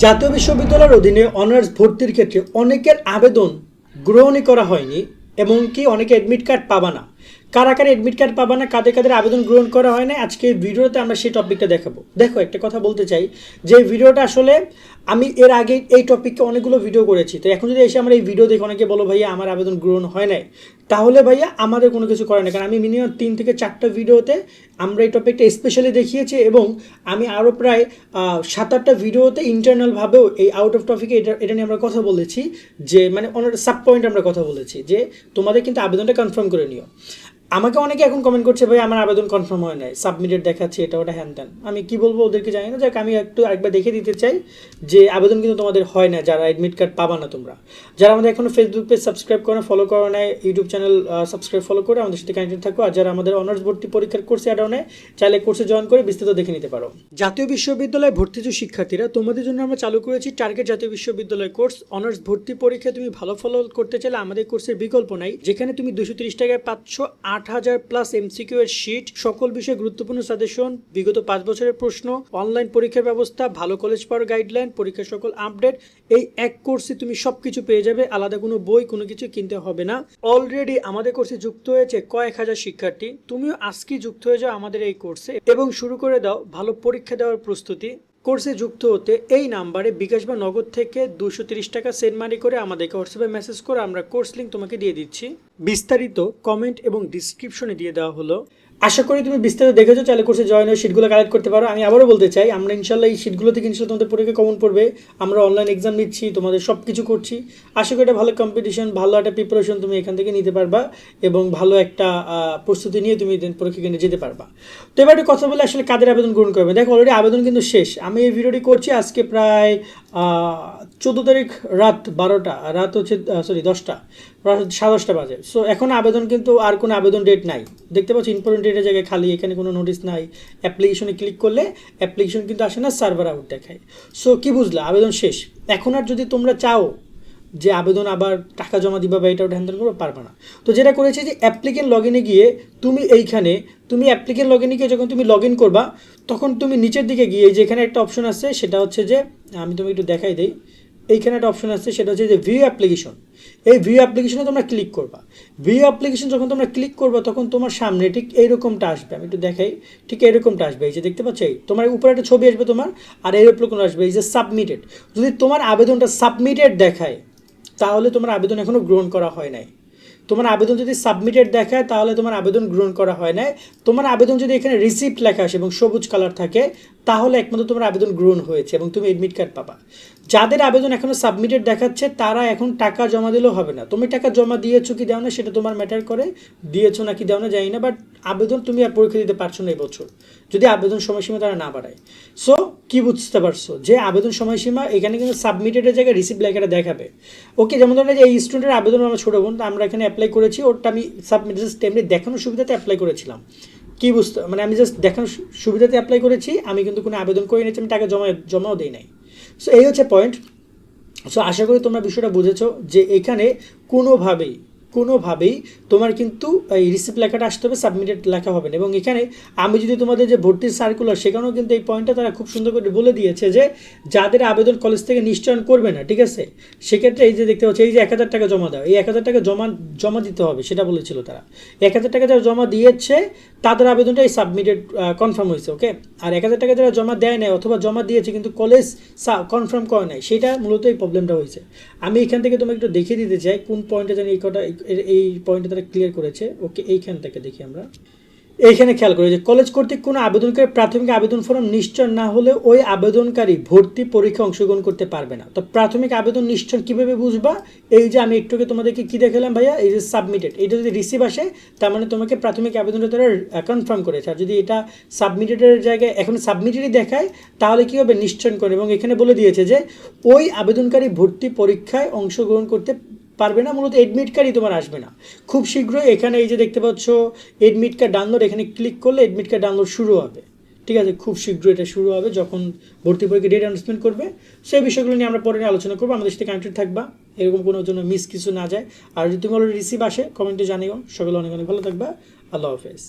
জাতীয় বিশ্ববিদ্যালয়ের অধীনে অনার্স ভর্তির ক্ষেত্রে অনেকের আবেদন গ্রহণই করা হয়নি, এমনকি অনেকে অ্যাডমিট কার্ড পাবা না। কারা কারা অ্যাডমিট কার্ড পাবা না, কাদের কাদের আবেদন গ্রহণ করা হয় না, আজকে এই ভিডিওতে আমরা সেই টপিকটা দেখাবো। দেখো, একটা কথা বলতে চাই যে ভিডিওটা আসলে আমি এর আগে এই টপিকে অনেকগুলো ভিডিও করেছি। তো এখন যদি এসে আমরা এই ভিডিও দেখে অনেকে বলো ভাইয়া আমার আবেদন গ্রহণ হয় নাই, তাহলে ভাইয়া আমাদের কোনো কিছু করে না। কারণ আমি মিনিমাম 3 থেকে 4টা ভিডিওতে আমরা এই টপিকটা স্পেশালি দেখিয়েছি, এবং আমি আরও প্রায় 7-8টা ভিডিওতে ইন্টারনালভাবেও এই আউট অফ টপিকে এটা নিয়ে আমরা কথা বলেছি, যে মানে অনেক সাব পয়েন্ট আমরা কথা বলেছি যে তোমাদের কিন্তু আবেদনটা কনফার্ম করে নিও। আমাকে অনেকে এখন কমেন্ট করছে ভাই আমার আবেদন কনফার্ম হয় নাই, সাবমিটেড দেখাচ্ছে, এটা ওটা হ্যান ত্যান। আমি কি বলবো ওদেরকে জানি না, যাক আমি একটু আরেকবার দেখে দিতে চাই যে আবেদন কিন্তু তোমাদের হয় না, যারা অ্যাডমিট কার্ড পাবা না তোমরা। যারা আমাদের এখনো ফেসবুক পেজ সাবস্ক্রাইব করে ফলো করো নাই, ইউটিউব চ্যানেল সাবস্ক্রাইব ফলো করে আমাদের সাথে কানেক্টেড থাকো। আর যারা আমাদের অনার্স ভর্তি পরীক্ষার কোর্সে অ্যাড অনে চাইলে কোর্সে জয়েন করে বিস্তারিত দেখে নিতে পারো। জাতীয় বিশ্ববিদ্যালয়ে ভর্তিজ শিক্ষার্থীরা, তোমাদের জন্য আমরা চালু করেছি টার্গেট জাতীয় বিশ্ববিদ্যালয় কোর্স। অনার্স ভর্তি পরীক্ষায় তুমি ভালো ফলো করতে চাইলে আমাদের কোর্সের বিকল্প নাই, যেখানে তুমি 230 টাকায় পাচ্ছ 8000 প্লাস এমসিকিউ এর শীট, সকল বিষয়ে গুরুত্বপূর্ণ সাজেশন, বিগত 5 বছরের প্রশ্ন, অনলাইন পরীক্ষার ব্যবস্থা, ভালো কলেজ পাওয়ার গাইডলাইন, পরীক্ষার সকল আপডেট। এই এক কোর্সে তুমি সবকিছু পেয়ে যাবে, আলাদা কোনো বই কোনো কিছু কিনতে হবে না। অলরেডি আমাদের কোর্সে যুক্ত হয়েছে কয়েক হাজার শিক্ষার্থী। তুমিও আজকে যুক্ত হয়ে যাও আমাদের এই কোর্সে এবং শুরু করে দাও ভালো পরীক্ষা দেওয়ার প্রস্তুতি। কোর্সে যুক্ত হতে এই নাম্বারে বিকাশ বা নগদ থেকে 230 টাকা সেন্ড মানি করে আমাদেরকে হোয়াটসঅ্যাপে মেসেজ করে আমরা কোর্স লিঙ্ক তোমাকে দিয়ে দিচ্ছি। বিস্তারিত কমেন্ট এবং ডিসক্রিপশনে দিয়ে দেওয়া হলো। আশা করি তুমি বিস্তারিত দেখেছো, চাইলে কোর্সে জয়েন হয়ে শিটগুলো কালেক্ট করতে পারো। আমি আবারও বলতে চাই, আমরা ইনশাল্লাহ এই শিটগুলো থেকে ইনশাল্লাহ তোমাদের পরীক্ষা কমন পড়বে। আমরা অনলাইন এক্সাম নিচ্ছি, তোমাদের সব কিছু করছি। আশা করি এটা ভালো কম্পিটিশন, ভালো একটা প্রিপারেশন তুমি এখান থেকে নিতে পারবা এবং ভালো একটা প্রস্তুতি নিয়ে তুমি পরীক্ষা কেন্দ্রে যেতে পারবা। তো এবার একটু কথা বলে আসলে কাদের আবেদন গ্রহণ করবে। দেখো, অলরেডি আবেদন কিন্তু শেষ। আমি এই ভিডিওটি করছি আজকে প্রায় 14 তারিখ রাত 12টা, রাত হচ্ছে 10টা, 10:30 বাজে। সো এখন আবেদন কিন্তু আর কোনো আবেদন ডেট নাই, দেখতে পাচ্ছি ইম্পর্টেন্ট ডেটের জায়গায় খালি, এখানে কোনো নোটিস নাই। অ্যাপ্লিকেশনে ক্লিক করলে অ্যাপ্লিকেশন কিন্তু আসে না, সার্ভার আউট দেখায়। সো কি বুঝলা, আবেদন শেষ। এখন আর যদি তোমরা চাও যে আবেদন আবার টাকা জমা দিবা বা এটা ওটা হ্যান্ডেল করবে, পারবে না। তো যেটা করেছে যে অ্যাপ্লিকেন্ট লগ ইনে গিয়ে তুমি তুমি অ্যাপ্লিকেন্ট লগ ইনে গিয়ে যখন তুমি লগ ইন করবা, তখন তুমি নিচের দিকে গিয়ে যেখানে একটা অপশন আছে, সেটা হচ্ছে যে আমি তোমাকে একটু দেখাই দিই। এইখানে একটা অপশন আছে, সেটা হচ্ছে যে ভিউ অ্যাপ্লিকেশন। এই ভিউ অ্যাপ্লিকেশনে তোমরা ক্লিক করবা। ভিউ অ্যাপ্লিকেশন যখন তোমরা ক্লিক করবা, তখন তোমার সামনে ঠিক এইরকমটা আসবে। আমি একটু দেখাই, ঠিক এইরকমটা আসবে। এই যে দেখতে পাচ্ছ, এই তোমার উপরে একটা ছবি আসবে তোমার, আর এইরকম আসবে এই যে সাবমিটেড। যদি তোমার আবেদনটা সাবমিটেড দেখায়, তাহলে তোমার আবেদন এখনও গ্রহণ করা হয় নাই। তোমার আবেদন যদি সাবমিটেড দেখায়, তাহলে তোমার আবেদন গ্রহণ করা হয় নাই। তোমার আবেদন যদি এখানে রিসিপ্ট লেখা আসে এবং সবুজ কালার থাকে, তাহলে একমাত্র তোমার আবেদন গ্রহণ হয়েছে এবং তুমি এডমিট কার্ড পাবা। যাদের আবেদন এখনও সাবমিটেড দেখাচ্ছে, তারা এখন টাকা জমা দিলেও হবে না। তুমি টাকা জমা দিয়েছো কি দাও না সেটা তোমার ম্যাটার করে, দিয়েছো নাকি দাও না জানি না, বাট আবেদন তুমি আর পরীক্ষা দিতে পারছো না এবছর, যদি আবেদন সময়সীমা তারা না বাড়ায়। সো কি বুঝতে পারছো যে আবেদন সময়সীমা এখানে কিন্তু সাবমিটেডের জায়গায় রিসিপ্ট লেখাটা দেখাবে। ওকে, যেমন ধরেন যে এই স্টুডেন্টের আবেদন আমার ছোটো বোন, আমরা এখানে অ্যাপ্লাই করেছি, ওরটা আমি সাবমিট জাস্ট এমনি দেখানোর সুবিধাতে অ্যাপ্লাই করেছিলাম। কি বুঝতে মানে আমি জাস্ট দেখানোর সুবিধাতে অ্যাপ্লাই করেছি, আমি কিন্তু কোনো আবেদন করে নিয়েছি, আমি টাকা জমাও দিই নাই। সো এই হচ্ছে পয়েন্ট। সো আশা করি তোমরা বিষয়টা বুঝেছো যে এখানে কোনোভাবেই তোমার কিন্তু এই রিসিপ্ট লেখাটা আসতে হবে, সাবমিটেড লেখা হবে না। এবং এখানে আমি যদি তোমাদের যে ভর্তির সার্কুলার, সেখানেও কিন্তু এই পয়েন্টটা তারা খুব সুন্দর করে বলে দিয়েছে যে যাদের আবেদন কলেজ থেকে নিশ্চয়ন করবে না, ঠিক আছে, সেক্ষেত্রে এই যে দেখতে পাচ্ছি এই যে 1000 টাকা জমা দাও, এই 1000 টাকা জমা দিতে হবে, সেটা বলেছিল তারা। 1000 টাকা যারা জমা দিয়েছে তাদের আবেদনটা এই সাবমিটেড কনফার্ম হয়েছে, ওকে। আর 1000 টাকা যারা জমা দেয় নাই অথবা জমা দিয়েছে কিন্তু কলেজ কনফার্ম করে নাই, সেটা মূলত এই প্রবলেমটা হয়েছে। আমি এখান থেকে তোমাকে একটু দেখিয়ে দিতে চাই কোন পয়েন্টে জানি এই পয়েন্টটা তারা ক্লিয়ার করেছে, ওকে। এইখান থেকে দেখি আমরা, এইখানে খেয়াল করি যে কলেজ কর্তৃক কোনো আবেদনকারী প্রাথমিক আবেদন ফর্ম নিশ্চয় না হলে ওই আবেদনকারী ভর্তি পরীক্ষা অংশগ্রহণ করতে পারবে না। তো প্রাথমিক আবেদন নিশ্চয় কীভাবে বুঝবা, এই যে আমি একটুকে তোমাদেরকে কী দেখালাম ভাইয়া, এই যে সাবমিটেড, এটা যদি রিসিভ আসে তার মানে তোমাকে প্রাথমিক আবেদনটা তারা কনফার্ম করেছে। আর যদি এটা সাবমিটেডের জায়গায় এখন সাবমিটেডই দেখায়, তাহলে কী হবে, নিশ্চয় করে। এবং এখানে বলে দিয়েছে যে ওই আবেদনকারী ভর্তি পরীক্ষায় অংশগ্রহণ করতে পারবে না, মূলত এডমিট কার্ডই তোমার আসবে না। খুব শীঘ্রই এখানে এই যে দেখতে পাচ্ছ এডমিট কার্ড ডাউনলোড, এখানে ক্লিক করলে এডমিট কার্ড ডাউনলোড শুরু হবে, ঠিক আছে। খুব শীঘ্রই এটা শুরু হবে যখন ভর্তি পরীক্ষা ডেট অ্যানাউন্সমেন্ট করবে। সেই বিষয়গুলো নিয়ে আমরা পরে আলোচনা করবো। আমাদের সাথে কানেক্টেড থাকবা, এরকম কোনো জন্য মিস কিছু না যায়। আর যদি তুমি অলরেডি রিসিভ আসে কমেন্টে জানিও। সকলে অনেক অনেক ভালো থাকবা। আল্লাহ হাফেজ।